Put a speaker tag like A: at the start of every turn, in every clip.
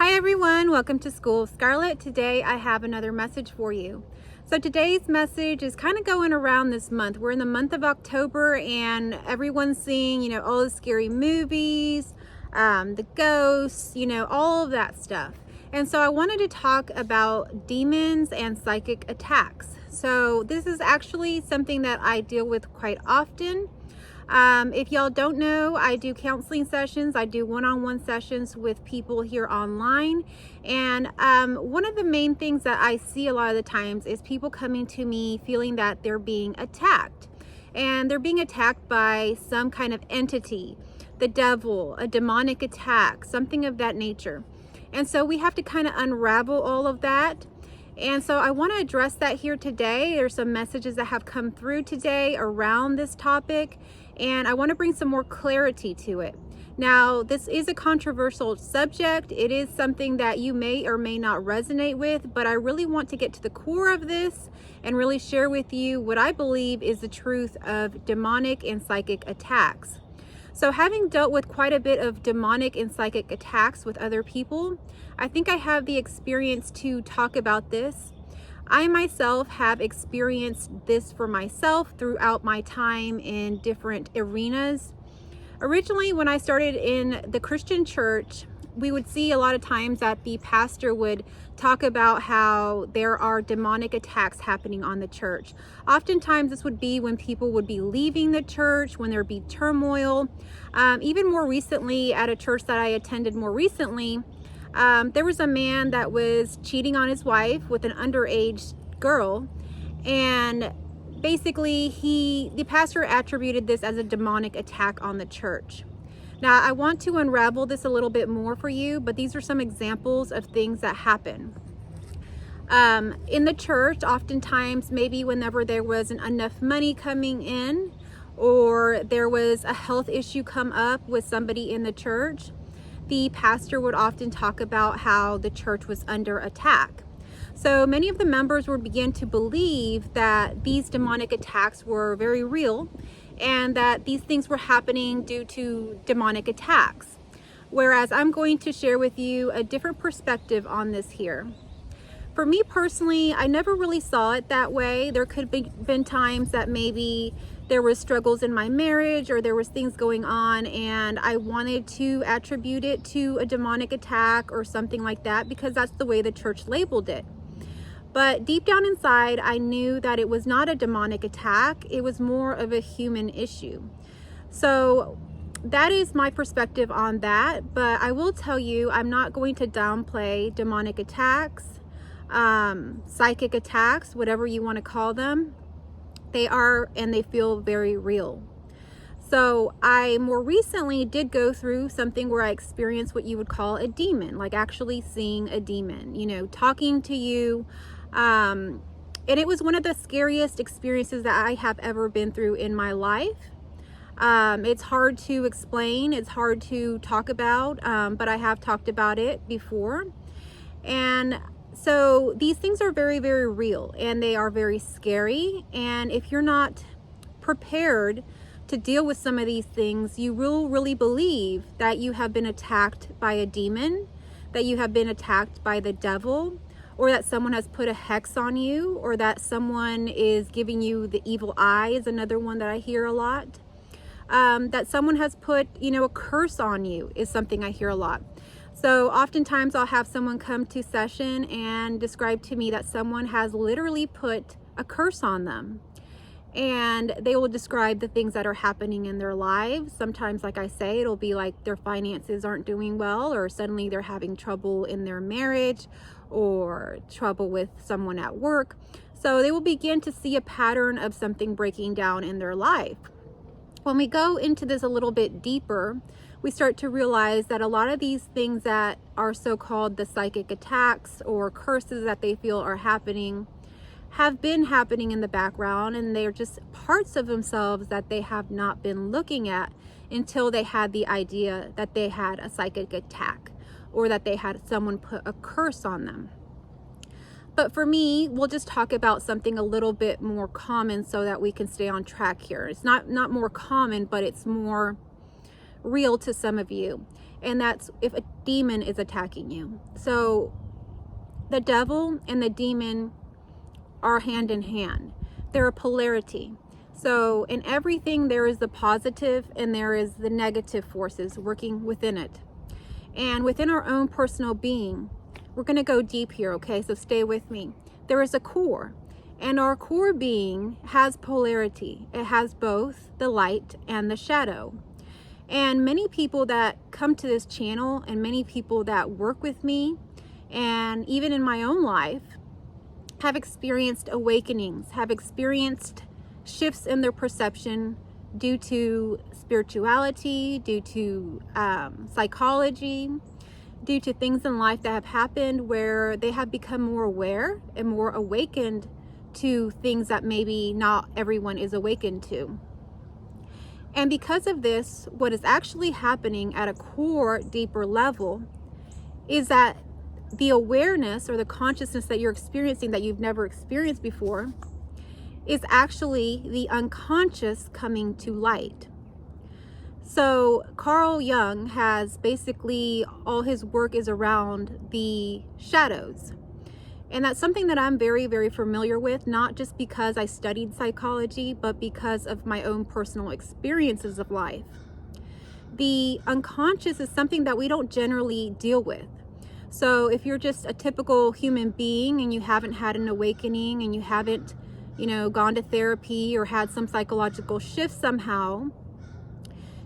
A: Hi everyone, welcome to School of Scarlett. Today I have another message for you. So today's message is kind of going around this month. We're in the month of October and everyone's seeing, all the scary movies, the ghosts, all of that stuff. And so I wanted to talk about demons and psychic attacks. So this is actually something that I deal with quite often. If y'all don't know, I do counseling sessions. I do one-on-one sessions with people here online. And one of the main things that I see a lot of the times is people coming to me feeling that they're being attacked. And they're being attacked by some kind of entity, the devil, a demonic attack, something of that nature. And so we have to kind of unravel all of that. And so I want to address that here today. There's some messages that have come through today around this topic, and I want to bring some more clarity to it. Now, this is a controversial subject. It is something that you may or may not resonate with, but I really want to get to the core of this and really share with you what I believe is the truth of demonic and psychic attacks. So having dealt with quite a bit of demonic and psychic attacks with other people, I think I have the experience to talk about this. I myself have experienced this for myself throughout my time in different arenas. Originally, when I started in the Christian church, we would see a lot of times that the pastor would talk about how there are demonic attacks happening on the church. Oftentimes this would be when people would be leaving the church, when there'd be turmoil. Even more recently, at a church that I attended more recently, there was a man that was cheating on his wife with an underage girl, and basically the pastor attributed this as a demonic attack on the church. Now, I want to unravel this a little bit more for you, but these are some examples of things that happen. In the church, oftentimes, maybe whenever there wasn't enough money coming in, or there was a health issue come up with somebody in the church, the pastor would often talk about how the church was under attack. So many of the members would begin to believe that these demonic attacks were very real and that these things were happening due to demonic attacks. Whereas I'm going to share with you a different perspective on this here. For me personally, I never really saw it that way. There could have been times that maybe there was struggles in my marriage or there was things going on and I wanted to attribute it to a demonic attack or something like that because that's the way the church labeled it. But deep down inside, I knew that it was not a demonic attack. It was more of a human issue. So that is my perspective on that. But I will tell you, I'm not going to downplay demonic attacks, psychic attacks, whatever you want to call them. They are, and they feel very real. So I more recently did go through something where I experienced what you would call a demon, like actually seeing a demon, talking to you. And it was one of the scariest experiences that I have ever been through in my life. It's hard to explain, it's hard to talk about, but I have talked about it before. And so these things are very, very real and they are very scary. And if you're not prepared to deal with some of these things, you will really believe that you have been attacked by a demon, that you have been attacked by the devil, or that someone has put a hex on you, or that someone is giving you the evil eye is another one that I hear a lot. That someone has put, a curse on you is something I hear a lot. So oftentimes I'll have someone come to session and describe to me that someone has literally put a curse on them. And they will describe the things that are happening in their lives. Sometimes, like I say, it'll be like their finances aren't doing well, or suddenly they're having trouble in their marriage, or trouble with someone at work. So they will begin to see a pattern of something breaking down in their life. When we go into this a little bit deeper, we start to realize that a lot of these things that are so-called the psychic attacks or curses that they feel are happening have been happening in the background, and they're just parts of themselves that they have not been looking at until they had the idea that they had a psychic attack or that they had someone put a curse on them. But for me, we'll just talk about something a little bit more common so that we can stay on track here. It's not more common, but it's more real to some of you. and that's if a demon is attacking you. So the devil and the demon are hand in hand. They're a polarity. So in everything, there is the positive and there is the negative forces working within it. And within our own personal being, we're going to go deep here, okay? So stay with me. There is a core, and our core being has polarity. It has both the light and the shadow. And many people that come to this channel and many people that work with me, and even in my own life, have experienced awakenings, have experienced shifts in their perception due to spirituality, due to psychology, due to things in life that have happened where they have become more aware and more awakened to things that maybe not everyone is awakened to. And because of this, what is actually happening at a core, deeper level is that the awareness or the consciousness that you're experiencing that you've never experienced before is actually the unconscious coming to light. So Carl Jung has basically, all his work is around the shadows. And that's something that I'm very, very familiar with, not just because I studied psychology, but because of my own personal experiences of life. The unconscious is something that we don't generally deal with. So if you're just a typical human being and you haven't had an awakening and you haven't, gone to therapy or had some psychological shift somehow,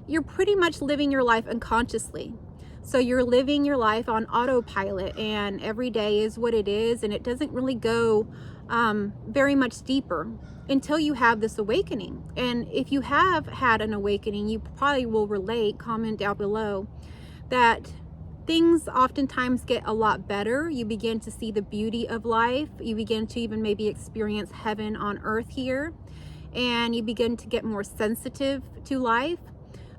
A: you're pretty much living your life unconsciously. So you're living your life on autopilot, and every day is what it is, and it doesn't really go very much deeper until you have this awakening. And if you have had an awakening, you probably will relate, comment down below, that things oftentimes get a lot better. You begin to see the beauty of life. You begin to even maybe experience heaven on earth here, and you begin to get more sensitive to life.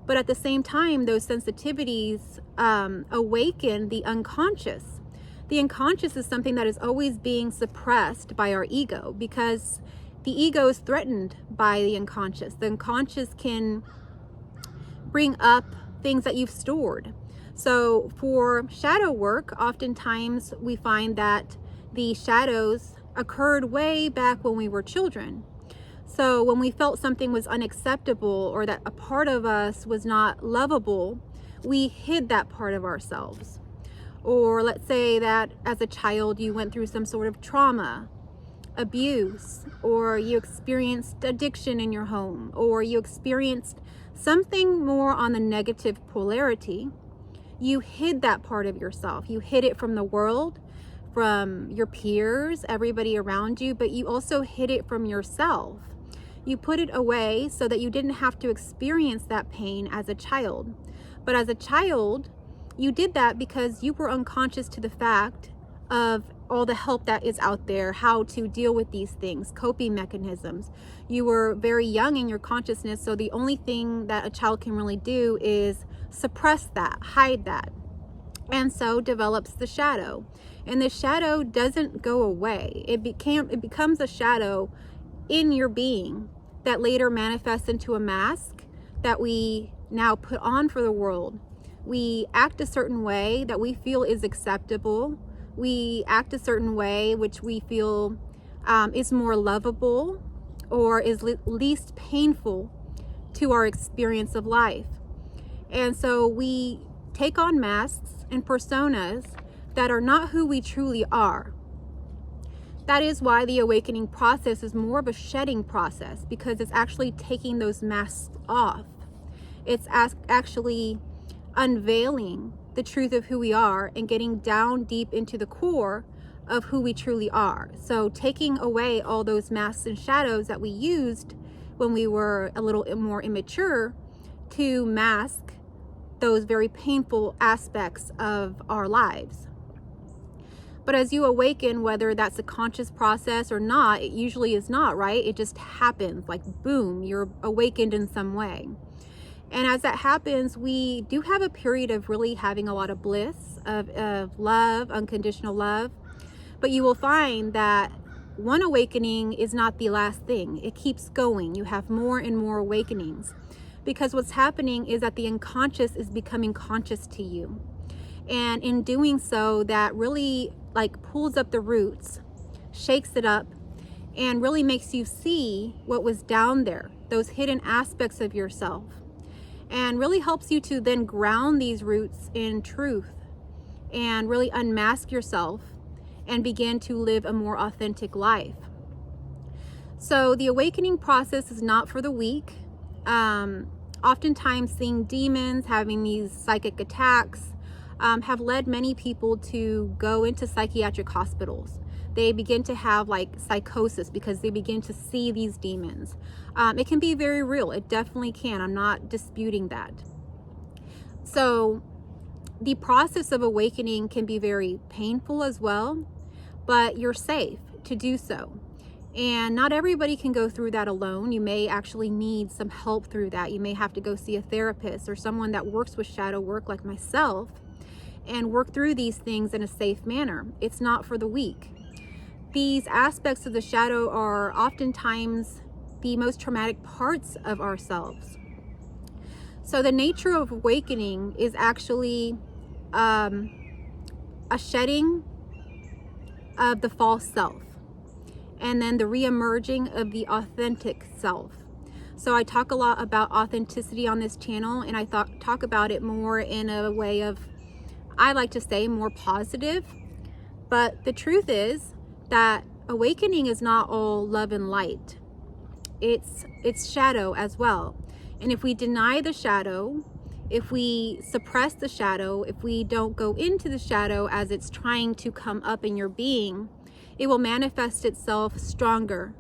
A: But at the same time, those sensitivities awaken the unconscious. The unconscious is something that is always being suppressed by our ego, because the ego is threatened by the unconscious. The unconscious can bring up things that you've stored. So for shadow work, oftentimes we find that the shadows occurred way back when we were children. So when we felt something was unacceptable or that a part of us was not lovable, we hid that part of ourselves. Or let's say that as a child you went through some sort of trauma, abuse, or you experienced addiction in your home, or you experienced something more on the negative polarity. You hid that part of yourself. You hid it from the world, from your peers, everybody around you, but you also hid it from yourself. You put it away so that you didn't have to experience that pain as a child. But as a child, you did that because you were unconscious to the fact of all the help that is out there, how to deal with these things, coping mechanisms. You were very young in your consciousness, so the only thing that a child can really do is suppress that, hide that. And so develops the shadow. And the shadow doesn't go away. It becomes a shadow in your being that later manifests into a mask that we now put on for the world. We act a certain way that we feel is acceptable. We act a certain way which we feel is more lovable or is least painful to our experience of life. And so we take on masks and personas that are not who we truly are. That is why the awakening process is more of a shedding process, because it's actually taking those masks off. It's actually unveiling the truth of who we are and getting down deep into the core of who we truly are. So taking away all those masks and shadows that we used when we were a little more immature to mask those very painful aspects of our lives. But as you awaken, whether that's a conscious process or not, it usually is not, right? It just happens, like boom, you're awakened in some way. And as that happens, we do have a period of really having a lot of bliss, of love, unconditional love. But you will find that one awakening is not the last thing. It keeps going. You have more and more awakenings. because what's happening is that the unconscious is becoming conscious to you. And in doing so, that really like pulls up the roots, shakes it up, and really makes you see what was down there, those hidden aspects of yourself, and really helps you to then ground these roots in truth and really unmask yourself and begin to live a more authentic life. So the awakening process is not for the weak. Oftentimes seeing demons, having these psychic attacks, have led many people to go into psychiatric hospitals. They begin to have like psychosis because they begin to see these demons. It can be very real. It definitely can. I'm not disputing that. So the process of awakening can be very painful as well, but you're safe to do so. And not everybody can go through that alone. You may actually need some help through that. You may have to go see a therapist or someone that works with shadow work like myself and work through these things in a safe manner. It's not for the weak. These aspects of the shadow are oftentimes the most traumatic parts of ourselves. So the nature of awakening is actually a shedding of the false self, and then the re-emerging of the authentic self. So I talk a lot about authenticity on this channel, and I talk about it more in a way of, I like to say, more positive. But the truth is that awakening is not all love and light. It's shadow as well. And if we deny the shadow, if we suppress the shadow, if we don't go into the shadow as it's trying to come up in your being, it will manifest itself stronger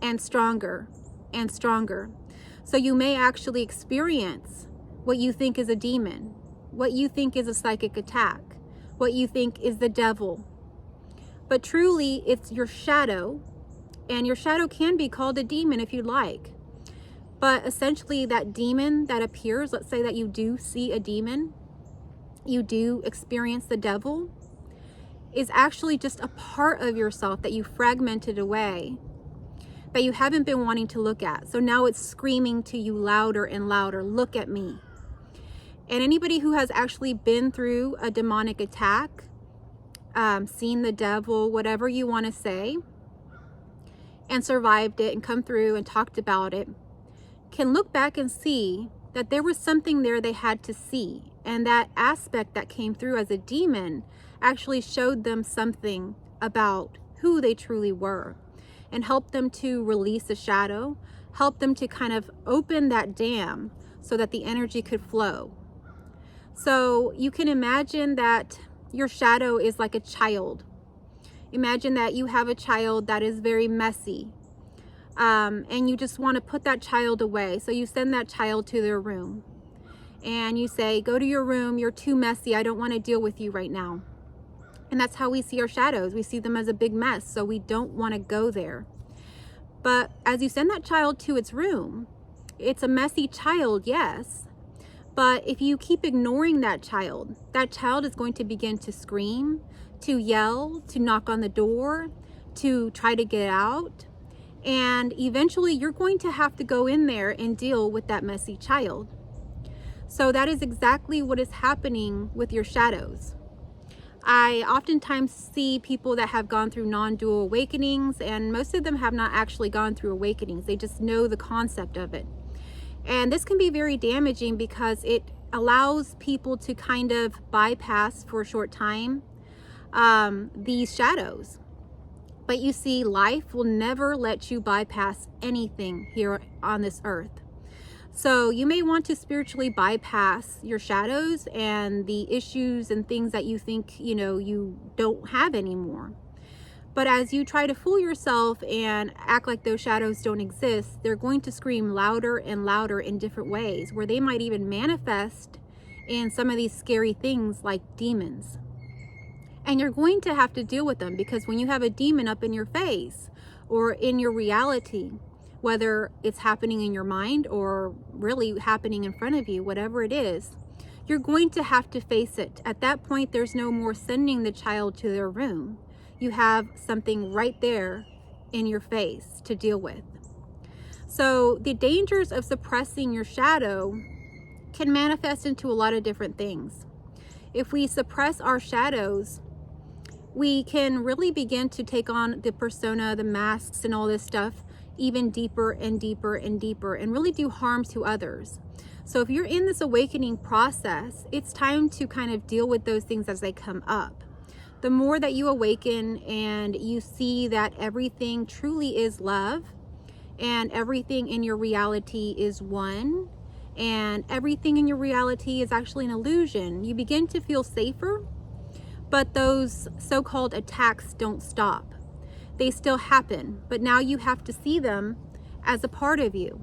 A: and stronger and stronger. So you may actually experience what you think is a demon, what you think is a psychic attack, what you think is the devil. But truly, it's your shadow, and your shadow can be called a demon if you like. But essentially that demon that appears, let's say that you do see a demon, you do experience the devil, is actually just a part of yourself that you fragmented away, that you haven't been wanting to look at. So now it's screaming to you louder and louder, look at me. And anybody who has actually been through a demonic attack, seen the devil, whatever you want to say, and survived it and come through and talked about it, can look back and see that there was something there they had to see. And that aspect that came through as a demon actually showed them something about who they truly were and helped them to release the shadow, helped them to kind of open that dam so that the energy could flow. So you can imagine that your shadow is like a child. Imagine that you have a child that is very messy, and you just want to put that child away. So you send that child to their room and you say, go to your room, you're too messy, I don't want to deal with you right now. And that's how we see our shadows. We see them as a big mess, so we don't want to go there. But as you send that child to its room, it's a messy child, yes. But if you keep ignoring that child is going to begin to scream, to yell, to knock on the door, to try to get out. And eventually you're going to have to go in there and deal with that messy child. So that is exactly what is happening with your shadows. I oftentimes see people that have gone through non-dual awakenings, and most of them have not actually gone through awakenings. They just know the concept of it. And this can be very damaging because it allows people to kind of bypass for a short time these shadows. But you see, life will never let you bypass anything here on this earth. So you may want to spiritually bypass your shadows and the issues and things that you think, you don't have anymore. But as you try to fool yourself and act like those shadows don't exist, they're going to scream louder and louder in different ways, where they might even manifest in some of these scary things like demons. And you're going to have to deal with them, because when you have a demon up in your face or in your reality, whether it's happening in your mind or really happening in front of you, whatever it is, you're going to have to face it. At that point, there's no more sending the child to their room. You have something right there in your face to deal with. So the dangers of suppressing your shadow can manifest into a lot of different things. If we suppress our shadows, we can really begin to take on the persona, the masks, and all this stuff even deeper and deeper and deeper, and really do harm to others. So if you're in this awakening process, it's time to kind of deal with those things as they come up. The more that you awaken and you see that everything truly is love, and everything in your reality is one, and everything in your reality is actually an illusion, you begin to feel safer. But those so-called attacks don't stop. They still happen, but now you have to see them as a part of you.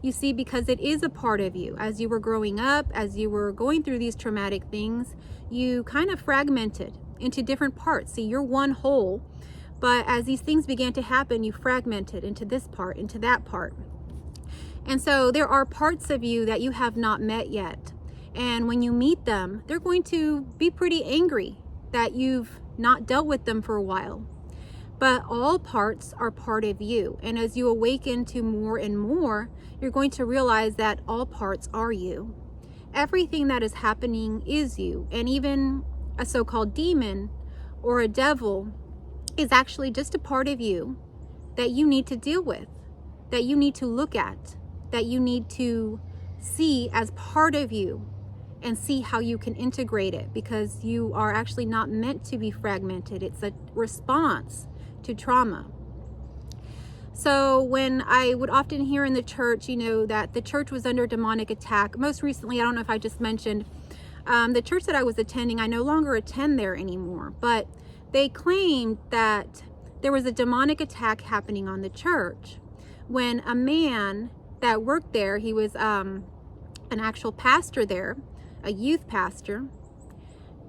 A: You see, because it is a part of you. As you were growing up, as you were going through these traumatic things, you kind of fragmented into different parts. See, you're one whole, but as these things began to happen, you fragmented into this part, into that part. And so there are parts of you that you have not met yet. And when you meet them, they're going to be pretty angry that you've not dealt with them for a while. But all parts are part of you. And as you awaken to more and more, you're going to realize that all parts are you. Everything that is happening is you. And even a so-called demon or a devil is actually just a part of you that you need to deal with, that you need to look at, that you need to see as part of you, and see how you can integrate it, because you are actually not meant to be fragmented. It's a response to trauma. So when I would often hear in the church, that the church was under demonic attack. Most recently, I don't know if I just mentioned, the church that I was attending, I no longer attend there anymore, but they claimed that there was a demonic attack happening on the church when a man that worked there, he was an actual pastor there, a youth pastor,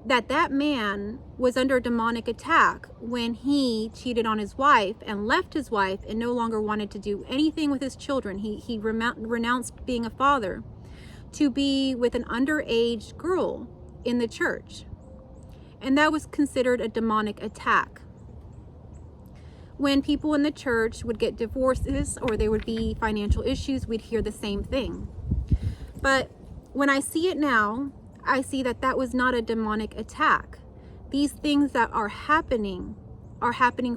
A: that man was under demonic attack when he cheated on his wife and left his wife and no longer wanted to do anything with his children. He renounced being a father to be with an underage girl in the church. And that was considered a demonic attack. When people in the church would get divorces or there would be financial issues, we'd hear the same thing. But when I see it now, I see that that was not a demonic attack. These things that are happening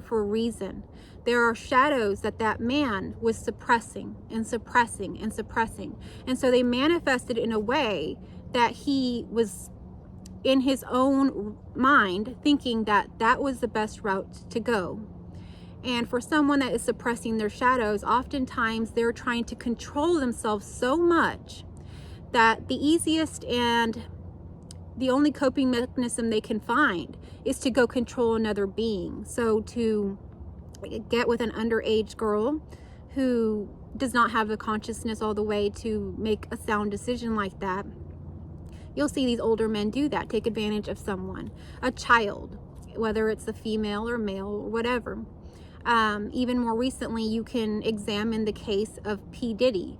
A: for a reason. There are shadows that man was suppressing and suppressing and suppressing. And so they manifested in a way that he was in his own mind thinking that that was the best route to go. And for someone that is suppressing their shadows, oftentimes they're trying to control themselves so much that the easiest and the only coping mechanism they can find is to go control another being. So to get with an underage girl who does not have the consciousness all the way to make a sound decision like that, you'll see these older men do that, take advantage of someone, a child, whether it's a female or male or whatever. Even more recently, you can examine the case of P. Diddy.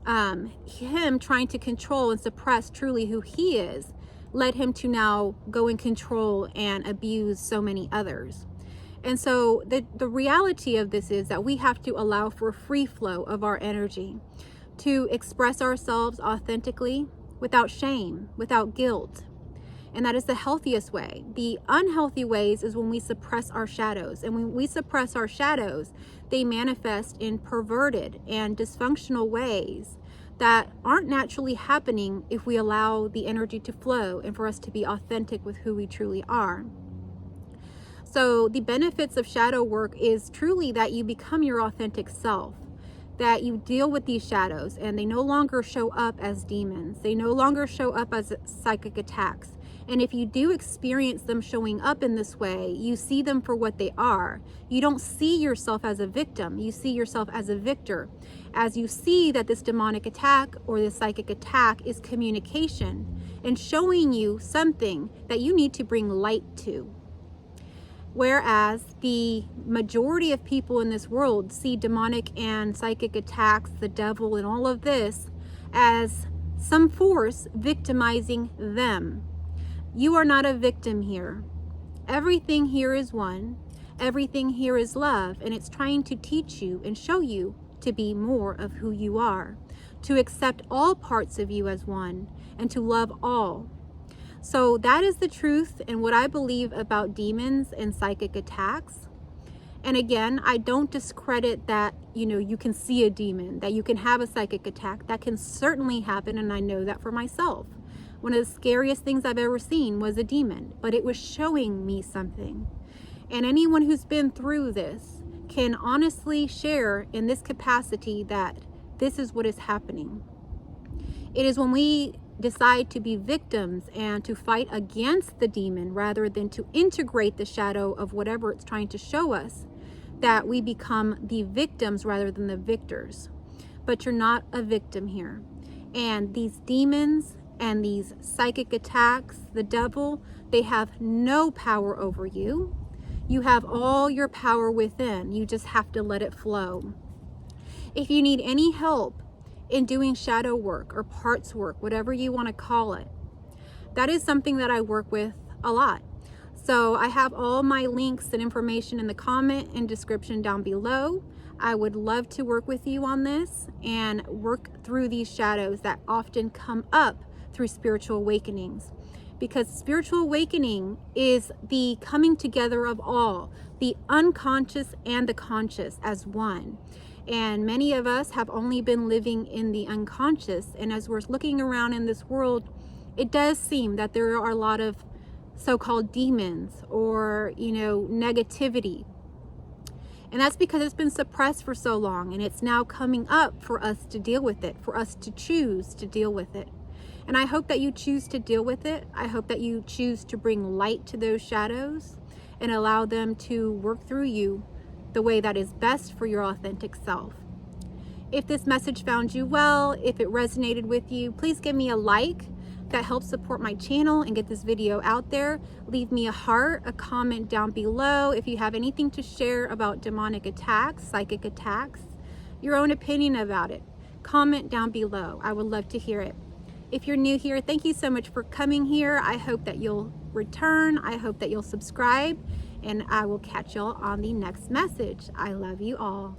A: Him trying to control and suppress truly who he is led him to now go and control and abuse so many others. And so the reality of this is that we have to allow for a free flow of our energy to express ourselves authentically without shame, without guilt. And that is the healthiest way. The unhealthy ways is when we suppress our shadows. And when we suppress our shadows, they manifest in perverted and dysfunctional ways that aren't naturally happening if we allow the energy to flow and for us to be authentic with who we truly are. So the benefits of shadow work is truly that you become your authentic self, that you deal with these shadows and they no longer show up as demons. They no longer show up as psychic attacks. And if you do experience them showing up in this way, you see them for what they are. You don't see yourself as a victim. You see yourself as a victor. As you see that this demonic attack or this psychic attack is communication and showing you something that you need to bring light to. Whereas the majority of people in this world see demonic and psychic attacks, the devil and all of this as some force victimizing them. You are not a victim here. Everything here is one. Everything here is love, and it's trying to teach you and show you to be more of who you are, to accept all parts of you as one, and to love all. So that is the truth and what I believe about demons and psychic attacks. And again, I don't discredit that, you can see a demon, that you can have a psychic attack. That can certainly happen, and I know that for myself. One of the scariest things I've ever seen was a demon, but it was showing me something. And anyone who's been through this can honestly share in this capacity that this is what is happening. It is when we decide to be victims and to fight against the demon rather than to integrate the shadow of whatever it's trying to show us, that we become the victims rather than the victors. But you're not a victim here. And these demons and these psychic attacks, the devil, they have no power over you. You have all your power within. You just have to let it flow. If you need any help in doing shadow work or parts work, whatever you want to call it, that is something that I work with a lot. So I have all my links and information in the comment and description down below. I would love to work with you on this and work through these shadows that often come up through spiritual awakenings. Because spiritual awakening is the coming together of all, the unconscious and the conscious as one. And many of us have only been living in the unconscious. And as we're looking around in this world, it does seem that there are a lot of so-called demons or, negativity. And that's because it's been suppressed for so long, and it's now coming up for us to deal with it, for us to choose to deal with it. And I hope that you choose to deal with it. I hope that you choose to bring light to those shadows and allow them to work through you the way that is best for your authentic self. If this message found you well, if it resonated with you, please give me a like. That helps support my channel and get this video out there. Leave me a heart, a comment down below. If you have anything to share about demonic attacks, psychic attacks, your own opinion about it, comment down below. I would love to hear it. If you're new here, thank you so much for coming here. I hope that you'll return. I hope that you'll subscribe, and I will catch y'all on the next message. I love you all.